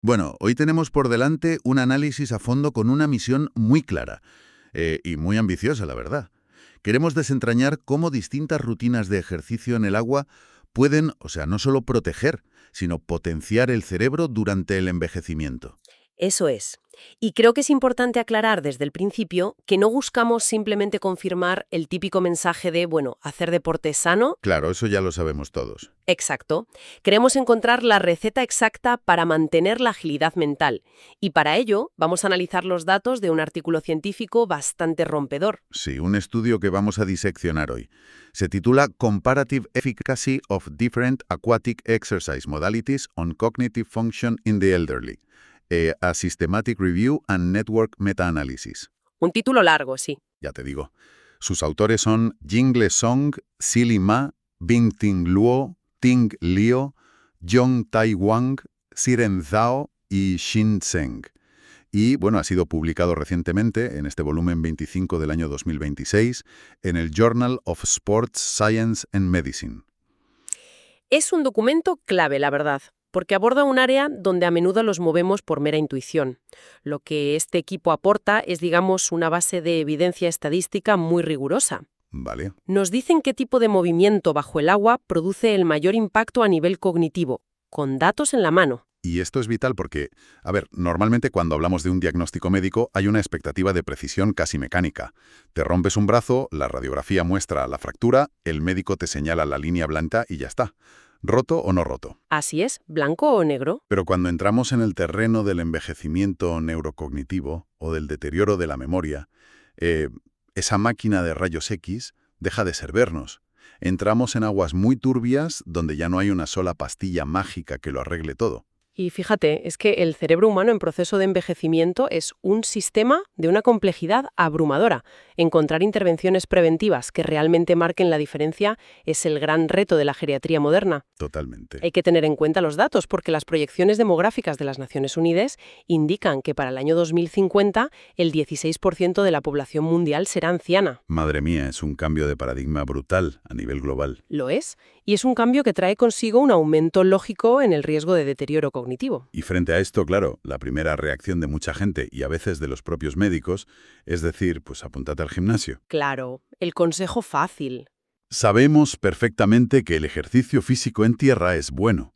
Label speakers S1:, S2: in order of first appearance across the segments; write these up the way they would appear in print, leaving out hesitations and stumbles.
S1: Bueno, hoy tenemos por delante un análisis a fondo con una misión muy clara y muy ambiciosa, la verdad. Queremos desentrañar cómo distintas rutinas de ejercicio en el agua pueden, o sea, no solo proteger, sino potenciar el cerebro durante el envejecimiento.
S2: Eso es. Y creo que es importante aclarar desde el principio que no buscamos simplemente confirmar el típico mensaje de, bueno, hacer deporte es sano.
S1: Claro, eso ya lo sabemos todos.
S2: Exacto. Queremos encontrar la receta exacta para mantener la agilidad mental. Y para ello vamos a analizar los datos de un artículo científico bastante rompedor.
S1: Sí, un estudio que vamos a diseccionar hoy. Se titula Comparative Efficacy of Different Aquatic Exercise Modalities on Cognitive Function in the Elderly. A Systematic Review and Network Meta-Analysis.
S2: Un título largo, sí.
S1: Ya te digo. Sus autores son Jingle Song, Silly Ma, Bing-Ting Luo, Ting Liu, Jong Tai Wang, Siren Zhao y Xin Zheng. Y, bueno, ha sido publicado recientemente, en este volumen 25 del año 2026, en el Journal of Sports Science and Medicine.
S2: Es un documento clave, la verdad, porque aborda un área donde a menudo los movemos por mera intuición. Lo que este equipo aporta es, digamos, una base de evidencia estadística muy rigurosa.
S1: Vale.
S2: Nos dicen qué tipo de movimiento bajo el agua produce el mayor impacto a nivel cognitivo, con datos en la mano.
S1: Y esto es vital porque, a ver, normalmente cuando hablamos de un diagnóstico médico hay una expectativa de precisión casi mecánica. Te rompes un brazo, la radiografía muestra la fractura, el médico te señala la línea blanca y ya está. ¿Roto o no roto?
S2: Así es, blanco o negro.
S1: Pero cuando entramos en el terreno del envejecimiento neurocognitivo o del deterioro de la memoria, esa máquina de rayos X deja de servirnos. Entramos en aguas muy turbias donde ya no hay una sola pastilla mágica que lo arregle todo.
S2: Y fíjate, es que el cerebro humano en proceso de envejecimiento es un sistema de una complejidad abrumadora. Encontrar intervenciones preventivas que realmente marquen la diferencia es el gran reto de la geriatría moderna.
S1: Totalmente.
S2: Hay que tener en cuenta los datos porque las proyecciones demográficas de las Naciones Unidas indican que para el año 2050 el 16% de la población mundial será anciana.
S1: Madre mía, es un cambio de paradigma brutal a nivel global.
S2: Lo es, y es un cambio que trae consigo un aumento lógico en el riesgo de deterioro cognitivo.
S1: Y frente a esto, claro, la primera reacción de mucha gente y a veces de los propios médicos es decir, pues apúntate al gimnasio.
S2: Claro, el consejo fácil.
S1: Sabemos perfectamente que el ejercicio físico en tierra es bueno.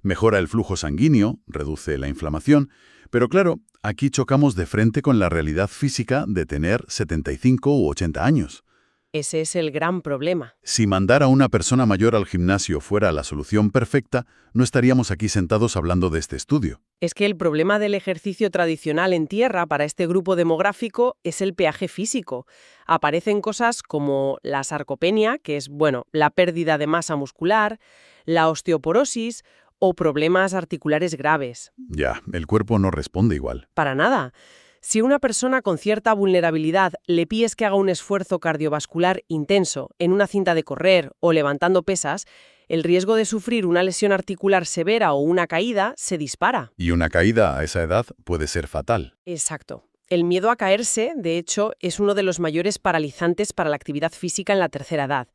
S1: Mejora el flujo sanguíneo, reduce la inflamación, pero claro, aquí chocamos de frente con la realidad física de tener 75 u 80 años.
S2: Ese es el gran problema.
S1: Si mandar a una persona mayor al gimnasio fuera la solución perfecta, no estaríamos aquí sentados hablando de este estudio.
S2: Es que el problema del ejercicio tradicional en tierra para este grupo demográfico es el peaje físico. Aparecen cosas como la sarcopenia, que es, bueno, la pérdida de masa muscular, la osteoporosis o problemas articulares graves.
S1: Ya, el cuerpo no responde igual.
S2: Para nada. Si a una persona con cierta vulnerabilidad le pides que haga un esfuerzo cardiovascular intenso en una cinta de correr o levantando pesas, el riesgo de sufrir una lesión articular severa o una caída se dispara.
S1: Y una caída a esa edad puede ser fatal.
S2: Exacto. El miedo a caerse, de hecho, es uno de los mayores paralizantes para la actividad física en la tercera edad.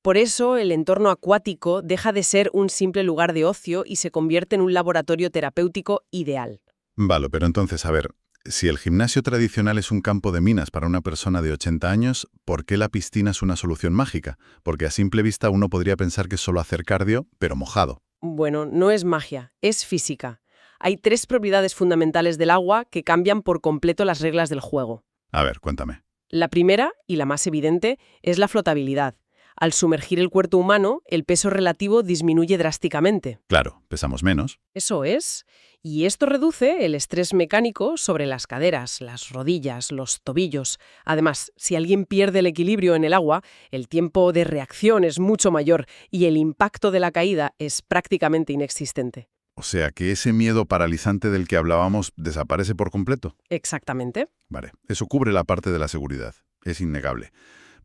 S2: Por eso, el entorno acuático deja de ser un simple lugar de ocio y se convierte en un laboratorio terapéutico ideal.
S1: Vale, pero entonces, a ver, si el gimnasio tradicional es un campo de minas para una persona de 80 años, ¿por qué la piscina es una solución mágica? Porque a simple vista uno podría pensar que es solo hacer cardio, pero mojado.
S2: Bueno, no es magia, es física. Hay 3 propiedades fundamentales del agua que cambian por completo las reglas del juego.
S1: A ver, cuéntame.
S2: La primera, y la más evidente, es la flotabilidad. Al sumergir el cuerpo humano, el peso relativo disminuye drásticamente.
S1: Claro, pesamos menos.
S2: Eso es. Y esto reduce el estrés mecánico sobre las caderas, las rodillas, los tobillos. Además, si alguien pierde el equilibrio en el agua, el tiempo de reacción es mucho mayor y el impacto de la caída es prácticamente inexistente.
S1: O sea, que ese miedo paralizante del que hablábamos desaparece por completo.
S2: Exactamente.
S1: Vale, eso cubre la parte de la seguridad. Es innegable.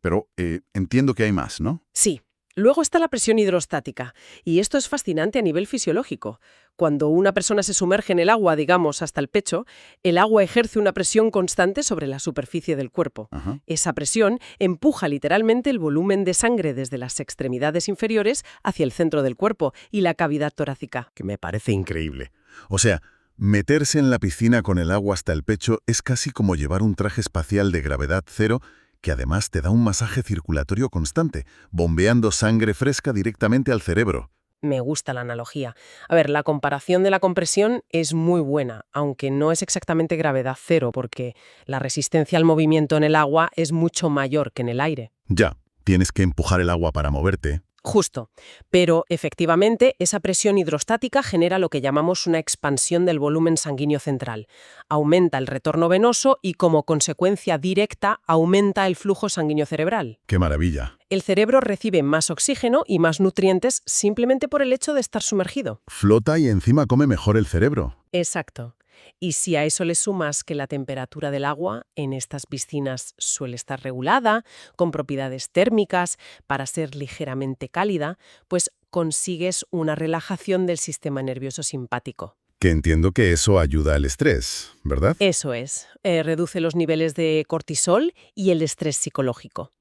S1: Pero entiendo que hay más, ¿no?
S2: Sí. Luego está la presión hidrostática, y esto es fascinante a nivel fisiológico. Cuando una persona se sumerge en el agua, digamos, hasta el pecho, el agua ejerce una presión constante sobre la superficie del cuerpo.
S1: Ajá.
S2: Esa presión empuja literalmente el volumen de sangre desde las extremidades inferiores hacia el centro del cuerpo y la cavidad torácica.
S1: Que me parece increíble. O sea,
S3: Meterse en la piscina con el agua hasta el pecho es casi como llevar un traje espacial de gravedad cero que además te da un masaje circulatorio constante, bombeando sangre fresca directamente al cerebro.
S2: Me gusta la analogía. A ver, la comparación de la compresión es muy buena, aunque no es exactamente gravedad cero, porque la resistencia al movimiento en el agua es mucho mayor que en el aire.
S3: Ya, tienes que empujar el agua para moverte.
S2: Justo. Pero efectivamente, esa presión hidrostática genera lo que llamamos una expansión del volumen sanguíneo central. Aumenta el retorno venoso y, como consecuencia directa, aumenta el flujo sanguíneo cerebral.
S3: ¡Qué maravilla!
S2: El cerebro recibe más oxígeno y más nutrientes simplemente por el hecho de estar sumergido.
S3: Flota y encima come mejor el cerebro.
S2: Exacto. Y si a eso le sumas que la temperatura del agua en estas piscinas suele estar regulada, con propiedades térmicas para ser ligeramente cálida, pues consigues una relajación del sistema nervioso simpático.
S3: Que entiendo que eso ayuda al estrés, ¿verdad?
S2: Eso es, reduce los niveles de cortisol y el estrés psicológico.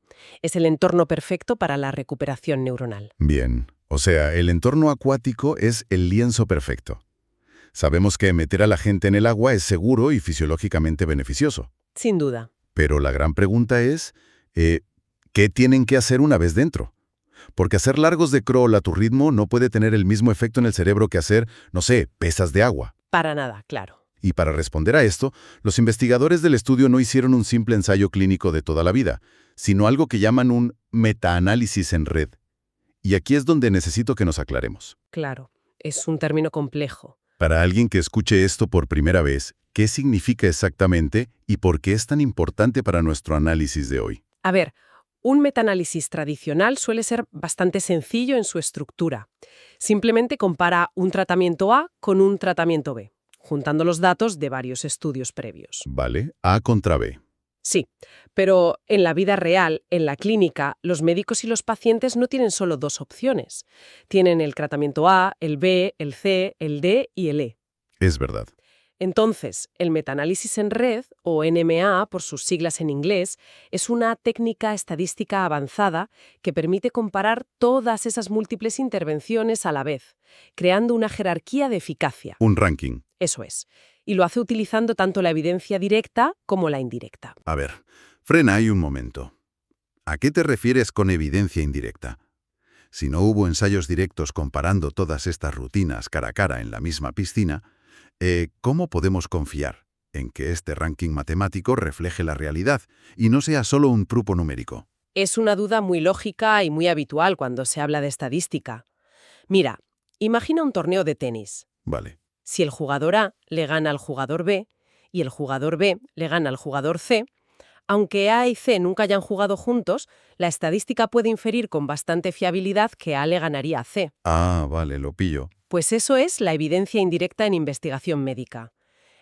S2: Es el entorno perfecto para la recuperación neuronal.
S3: Bien, o sea, el entorno acuático es el lienzo perfecto. Sabemos que meter a la gente en el agua es seguro y fisiológicamente beneficioso.
S2: Sin duda.
S3: Pero la gran pregunta es, ¿qué tienen que hacer una vez dentro? Porque hacer largos de crawl a tu ritmo no puede tener el mismo efecto en el cerebro que hacer, no sé, pesas de agua.
S2: Para nada, claro.
S3: Y para responder a esto, los investigadores del estudio no hicieron un simple ensayo clínico de toda la vida, sino algo que llaman un metaanálisis en red. Y aquí es donde necesito que nos aclaremos.
S2: Claro, es un término complejo.
S3: Para alguien que escuche esto por primera vez, ¿qué significa exactamente y por qué es tan importante para nuestro análisis de hoy?
S2: A ver, un metaanálisis tradicional suele ser bastante sencillo en su estructura. Simplemente compara un tratamiento A con un tratamiento B, juntando los datos de varios estudios previos.
S3: Vale, A contra B.
S2: Sí, pero en la vida real, en la clínica, los médicos y los pacientes no tienen solo dos opciones. Tienen el tratamiento A, el B, el C, el D y el E.
S3: Es verdad.
S2: Entonces, el metaanálisis en red, o NMA por sus siglas en inglés, es una técnica estadística avanzada que permite comparar todas esas múltiples intervenciones a la vez, creando una jerarquía de eficacia.
S3: Un ranking.
S2: Eso es. Y lo hace utilizando tanto la evidencia directa como la indirecta.
S1: A ver, frena ahí un momento. ¿A qué te refieres con evidencia indirecta? Si no hubo ensayos directos comparando todas estas rutinas cara a cara en la misma piscina, ¿cómo podemos confiar en que este ranking matemático refleje la realidad y no sea solo un truco numérico?
S2: Es una duda muy lógica y muy habitual cuando se habla de estadística. Mira, imagina un torneo de tenis.
S1: Vale.
S2: Si el jugador A le gana al jugador B y el jugador B le gana al jugador C, aunque A y C nunca hayan jugado juntos, la estadística puede inferir con bastante fiabilidad que A le ganaría a C.
S1: Ah, vale, lo pillo.
S2: Pues eso es la evidencia indirecta en investigación médica.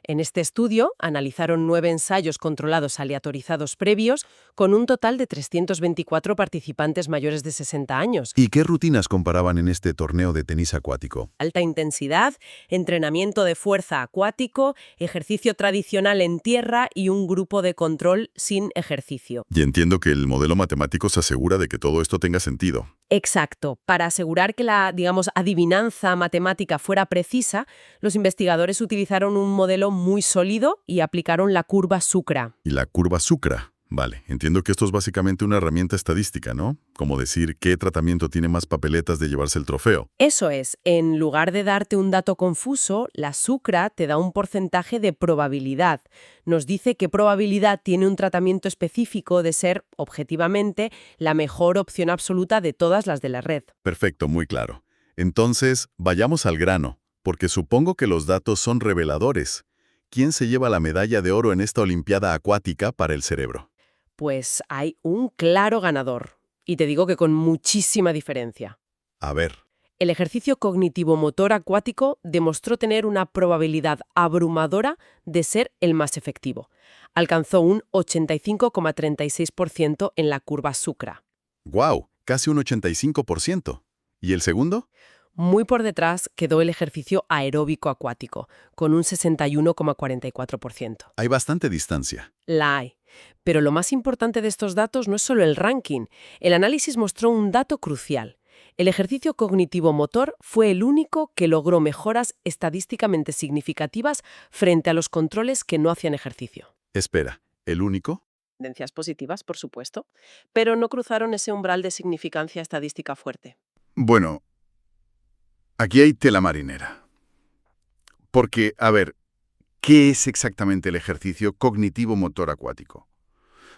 S2: En este estudio analizaron 9 ensayos controlados aleatorizados previos con un total de 324 participantes mayores de 60 años.
S1: ¿Y qué rutinas comparaban en este torneo de tenis acuático?
S2: Alta intensidad, entrenamiento de fuerza acuático, ejercicio tradicional en tierra y un grupo de control sin ejercicio.
S3: Y entiendo que el modelo matemático se asegura de que todo esto tenga sentido.
S2: Exacto. Para asegurar que la, adivinanza matemática fuera precisa, los investigadores utilizaron un modelo muy sólido y aplicaron la curva Sukra.
S3: Y la curva Sukra. Vale, entiendo que esto es básicamente una herramienta estadística, ¿no? Como decir qué tratamiento tiene más papeletas de llevarse el trofeo.
S2: Eso es, en lugar de darte un dato confuso, la Sukra te da un porcentaje de probabilidad. Nos dice qué probabilidad tiene un tratamiento específico de ser, objetivamente, la mejor opción absoluta de todas las de la red.
S3: Perfecto, muy claro. Entonces, vayamos al grano, porque supongo que los datos son reveladores. ¿Quién se lleva la medalla de oro en esta Olimpiada acuática para el cerebro?
S2: Pues hay un claro ganador. Y te digo que con muchísima diferencia.
S3: A ver.
S2: El ejercicio cognitivo-motor acuático demostró tener una probabilidad abrumadora de ser el más efectivo. Alcanzó un 85,36% en la curva Sukra.
S3: ¡Guau! Casi un 85%. ¿Y el segundo?
S2: Muy por detrás quedó el ejercicio aeróbico acuático, con un 61,44%.
S3: Hay bastante distancia.
S2: La hay. Pero lo más importante de estos datos no es solo el ranking. El análisis mostró un dato crucial. El ejercicio cognitivo-motor fue el único que logró mejoras estadísticamente significativas frente a los controles que no hacían ejercicio.
S1: Espera, ¿el único?
S2: Tendencias positivas, por supuesto, pero no cruzaron ese umbral de significancia estadística fuerte.
S1: Bueno, aquí hay tela marinera. Porque, a ver, ¿qué es exactamente el ejercicio cognitivo-motor acuático?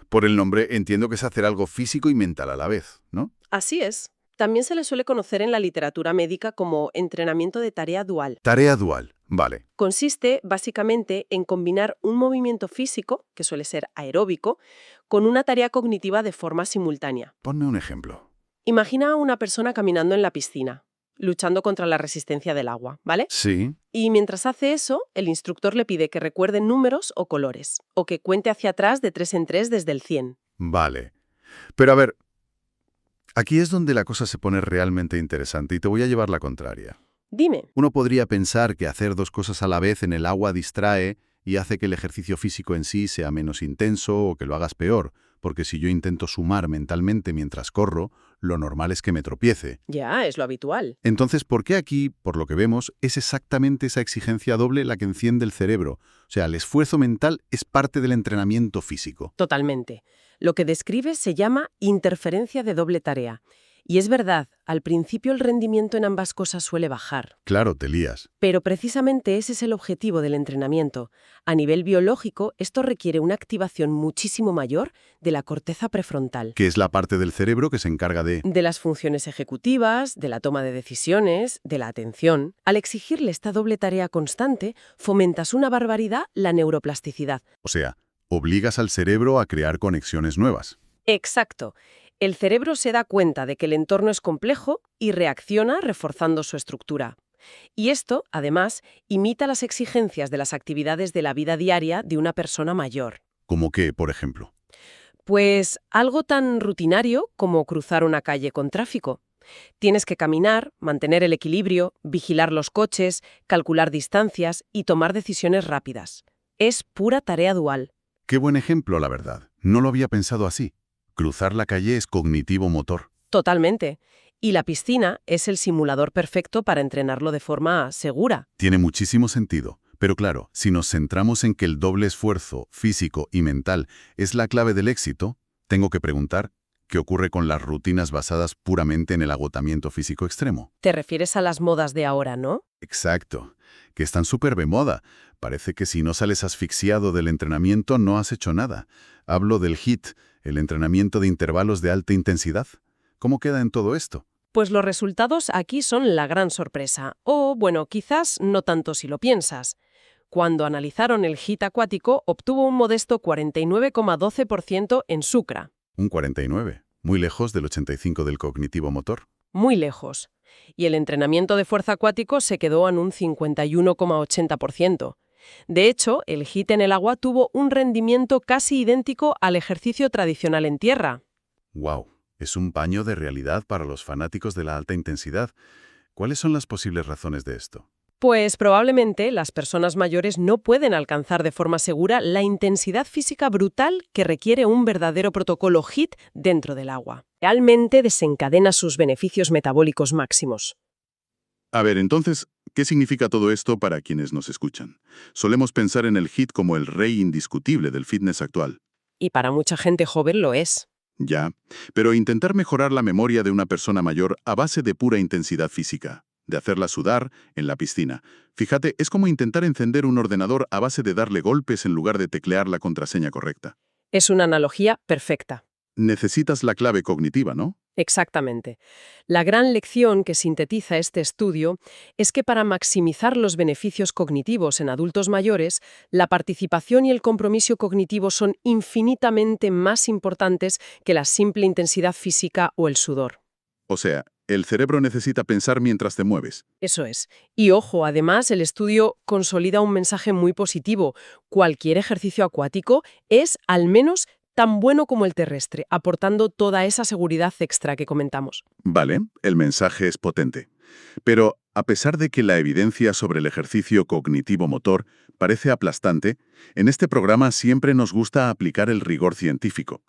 S1: Por el nombre entiendo que es hacer algo físico y mental a la vez, ¿no?
S2: Así es. También se le suele conocer en la literatura médica como entrenamiento de tarea dual.
S1: Tarea dual, vale.
S2: Consiste, básicamente, en combinar un movimiento físico, que suele ser aeróbico, con una tarea cognitiva de forma simultánea.
S1: Ponme un ejemplo.
S2: Imagina a una persona caminando en la piscina, luchando contra la resistencia del agua, ¿vale?
S1: Sí,
S2: Y mientras hace eso, el instructor le pide que recuerde números o colores, o que cuente hacia atrás de 3 en 3 desde el 100.
S1: vale. Pero a ver, aquí es donde la cosa se pone realmente interesante y te voy a llevar la contraria.
S2: Dime.
S1: Uno podría pensar que hacer dos cosas a la vez en el agua distrae y hace que el ejercicio físico en sí sea menos intenso o que lo hagas peor, porque si yo intento sumar mentalmente mientras corro, lo normal es que me tropiece.
S2: Ya, es lo habitual.
S1: Entonces, ¿por qué aquí, por lo que vemos, es exactamente esa exigencia doble la que enciende el cerebro? O sea, el esfuerzo mental es parte del entrenamiento físico.
S2: Totalmente. Lo que describe se llama interferencia de doble tarea. Y es verdad, al principio el rendimiento en ambas cosas suele bajar.
S1: Claro, te lías.
S2: Pero precisamente ese es el objetivo del entrenamiento. A nivel biológico, esto requiere una activación muchísimo mayor de la corteza prefrontal,
S1: Que es la parte del cerebro que se encarga de...
S2: de las funciones ejecutivas, de la toma de decisiones, de la atención. Al exigirle esta doble tarea constante, fomentas una barbaridad la neuroplasticidad.
S1: O sea, obligas al cerebro a crear conexiones nuevas.
S2: Exacto. El cerebro se da cuenta de que el entorno es complejo y reacciona reforzando su estructura. Y esto, además, imita las exigencias de las actividades de la vida diaria de una persona mayor.
S1: ¿Como qué, por ejemplo?
S2: Pues algo tan rutinario como cruzar una calle con tráfico. Tienes que caminar, mantener el equilibrio, vigilar los coches, calcular distancias y tomar decisiones rápidas. Es pura tarea dual.
S1: Qué buen ejemplo, la verdad. No lo había pensado así. Cruzar la calle es cognitivo-motor.
S2: Totalmente. Y la piscina es el simulador perfecto para entrenarlo de forma segura.
S1: Tiene muchísimo sentido. Pero claro, si nos centramos en que el doble esfuerzo físico y mental es la clave del éxito, tengo que preguntar, ¿qué ocurre con las rutinas basadas puramente en el agotamiento físico extremo?
S2: Te refieres a las modas de ahora, ¿no?
S1: Exacto, que están súper de moda. Parece que si no sales asfixiado del entrenamiento no has hecho nada. Hablo del HIIT, el entrenamiento de intervalos de alta intensidad. ¿Cómo queda en todo esto?
S2: Pues los resultados aquí son la gran sorpresa. O, bueno, quizás no tanto si lo piensas. Cuando analizaron el HIIT acuático, obtuvo un modesto 49,12% en sucra.
S1: Un 49, muy lejos del 85 del cognitivo motor.
S2: Muy lejos. Y el entrenamiento de fuerza acuático se quedó en un 51,80%. De hecho, el HIIT en el agua tuvo un rendimiento casi idéntico al ejercicio tradicional en tierra.
S1: ¡Wow! Es un paño de realidad para los fanáticos de la alta intensidad. ¿Cuáles son las posibles razones de esto?
S2: Pues probablemente las personas mayores no pueden alcanzar de forma segura la intensidad física brutal que requiere un verdadero protocolo HIIT dentro del agua. Realmente desencadena sus beneficios metabólicos máximos.
S4: A ver, entonces, ¿qué significa todo esto para quienes nos escuchan? Solemos pensar en el HIIT como el rey indiscutible del fitness actual.
S2: Y para mucha gente joven lo es.
S4: Ya, pero intentar mejorar la memoria de una persona mayor a base de pura intensidad física, de hacerla sudar en la piscina. Fíjate, es como intentar encender un ordenador a base de darle golpes en lugar de teclear la contraseña correcta.
S2: Es una analogía perfecta.
S4: Necesitas la clave cognitiva, ¿no?
S2: Exactamente. La gran lección que sintetiza este estudio es que para maximizar los beneficios cognitivos en adultos mayores, la participación y el compromiso cognitivo son infinitamente más importantes que la simple intensidad física o el sudor.
S4: O sea, el cerebro necesita pensar mientras te mueves.
S2: Eso es. Y ojo, además, el estudio consolida un mensaje muy positivo. Cualquier ejercicio acuático es, al menos, tan bueno como el terrestre, aportando toda esa seguridad extra que comentamos.
S4: Vale, el mensaje es potente. Pero, a pesar de que la evidencia sobre el ejercicio cognitivo-motor parece aplastante, en este programa siempre nos gusta aplicar el rigor científico.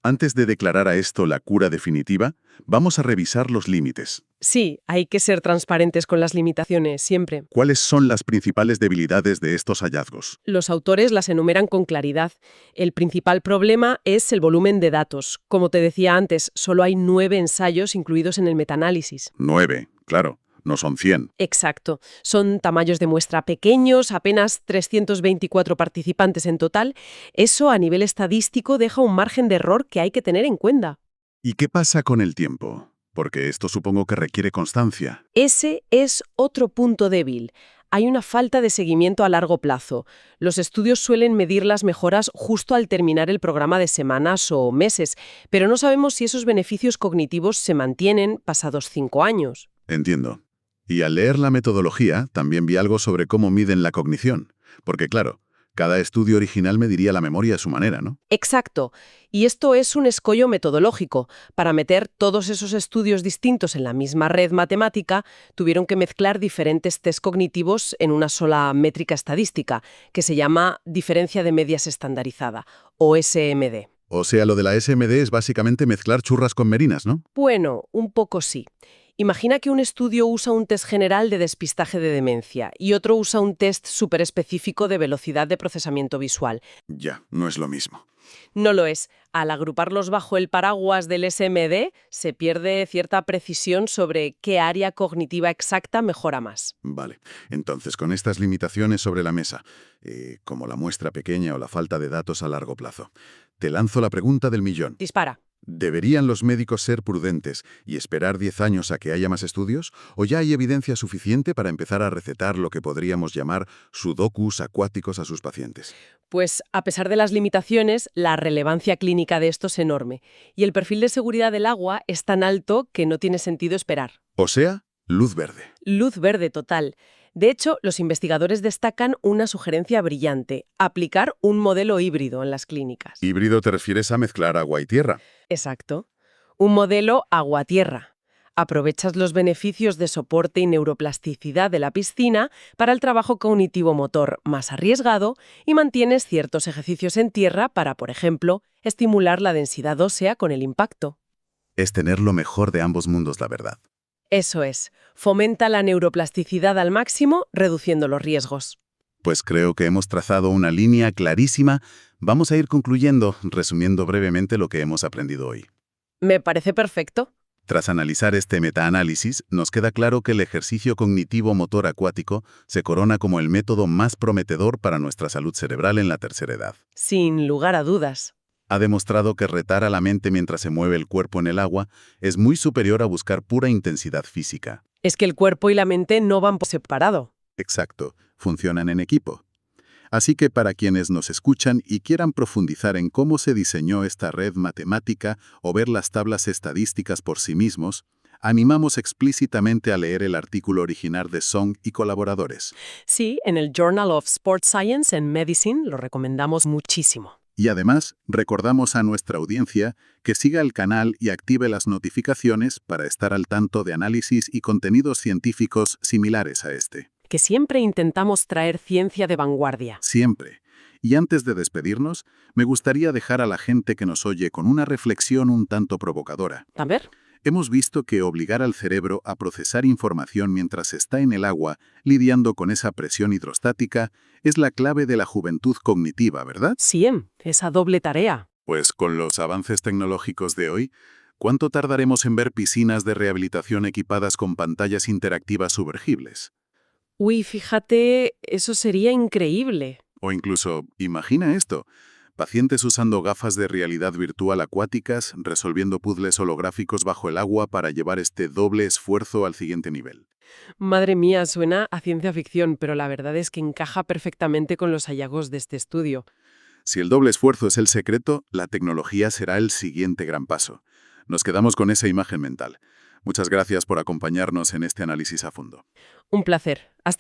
S4: Antes de declarar a esto la cura definitiva, vamos a revisar los límites.
S2: Sí, hay que ser transparentes con las limitaciones, siempre.
S4: ¿Cuáles son las principales debilidades de estos hallazgos?
S2: Los autores las enumeran con claridad. El principal problema es el volumen de datos. Como te decía antes, solo hay 9 ensayos incluidos en el metaanálisis.
S4: 9, claro, no son 100.
S2: Exacto. Son tamaños de muestra pequeños, apenas 324 participantes en total. Eso a nivel estadístico deja un margen de error que hay que tener en cuenta.
S4: ¿Y qué pasa con el tiempo? Porque esto supongo que requiere constancia.
S2: Ese es otro punto débil. Hay una falta de seguimiento a largo plazo. Los estudios suelen medir las mejoras justo al terminar el programa de semanas o meses, pero no sabemos si esos beneficios cognitivos se mantienen pasados 5 años.
S4: Entiendo. Y al leer la metodología, también vi algo sobre cómo miden la cognición. Porque claro, cada estudio original mediría la memoria a su manera, ¿no?
S2: Exacto. Y esto es un escollo metodológico. Para meter todos esos estudios distintos en la misma red matemática, tuvieron que mezclar diferentes test cognitivos en una sola métrica estadística, que se llama diferencia de medias estandarizada, o SMD.
S4: O sea, lo de la SMD es básicamente mezclar churras con merinas, ¿no?
S2: Bueno, un poco sí. Imagina que un estudio usa un test general de despistaje de demencia y otro usa un test súper específico de velocidad de procesamiento visual.
S4: Ya, no es lo mismo.
S2: No lo es. Al agruparlos bajo el paraguas del SMD, se pierde cierta precisión sobre qué área cognitiva exacta mejora más.
S4: Vale. Entonces, con estas limitaciones sobre la mesa, como la muestra pequeña o la falta de datos a largo plazo, te lanzo la pregunta del millón.
S2: Dispara.
S4: ¿Deberían los médicos ser prudentes y esperar 10 años a que haya más estudios? ¿O ya hay evidencia suficiente para empezar a recetar lo que podríamos llamar sudokus acuáticos a sus pacientes?
S2: Pues, a pesar de las limitaciones, la relevancia clínica de esto es enorme. Y el perfil de seguridad del agua es tan alto que no tiene sentido esperar.
S4: O sea, luz verde.
S2: Luz verde total. De hecho, los investigadores destacan una sugerencia brillante: aplicar un modelo híbrido en las clínicas.
S4: ¿Híbrido te refieres a mezclar agua y tierra?
S2: Exacto. Un modelo agua-tierra. Aprovechas los beneficios de soporte y neuroplasticidad de la piscina para el trabajo cognitivo-motor más arriesgado y mantienes ciertos ejercicios en tierra para, por ejemplo, estimular la densidad ósea con el impacto.
S4: Es tener lo mejor de ambos mundos, la verdad.
S2: Eso es. Fomenta la neuroplasticidad al máximo, reduciendo los riesgos.
S4: Pues creo que hemos trazado una línea clarísima. Vamos a ir concluyendo, resumiendo brevemente lo que hemos aprendido hoy.
S2: Me parece perfecto.
S4: Tras analizar este metaanálisis, nos queda claro que el ejercicio cognitivo-motor acuático se corona como el método más prometedor para nuestra salud cerebral en la tercera edad.
S2: Sin lugar a dudas.
S4: Ha demostrado que retar a la mente mientras se mueve el cuerpo en el agua es muy superior a buscar pura intensidad física.
S2: Es que el cuerpo y la mente no van por separado.
S4: Exacto, funcionan en equipo. Así que para quienes nos escuchan y quieran profundizar en cómo se diseñó esta red matemática o ver las tablas estadísticas por sí mismos, animamos explícitamente a leer el artículo original de Song y colaboradores.
S2: Sí, en el Journal of Sports Science and Medicine lo recomendamos muchísimo.
S4: Y además, recordamos a nuestra audiencia que siga el canal y active las notificaciones para estar al tanto de análisis y contenidos científicos similares a este.
S2: Que siempre intentamos traer ciencia de vanguardia.
S4: Siempre. Y antes de despedirnos, me gustaría dejar a la gente que nos oye con una reflexión un tanto provocadora.
S2: A ver.
S4: Hemos visto que obligar al cerebro a procesar información mientras está en el agua, lidiando con esa presión hidrostática, es la clave de la juventud cognitiva, ¿verdad?
S2: Sí, esa doble tarea.
S4: Pues con los avances tecnológicos de hoy, ¿cuánto tardaremos en ver piscinas de rehabilitación equipadas con pantallas interactivas sumergibles?
S2: Uy, fíjate, eso sería increíble.
S4: O incluso, imagina esto, pacientes usando gafas de realidad virtual acuáticas, resolviendo puzzles holográficos bajo el agua para llevar este doble esfuerzo al siguiente nivel.
S2: Madre mía, suena a ciencia ficción, pero la verdad es que encaja perfectamente con los hallazgos de este estudio.
S4: Si el doble esfuerzo es el secreto, la tecnología será el siguiente gran paso. Nos quedamos con esa imagen mental. Muchas gracias por acompañarnos en este análisis a fondo.
S2: Un placer. Hasta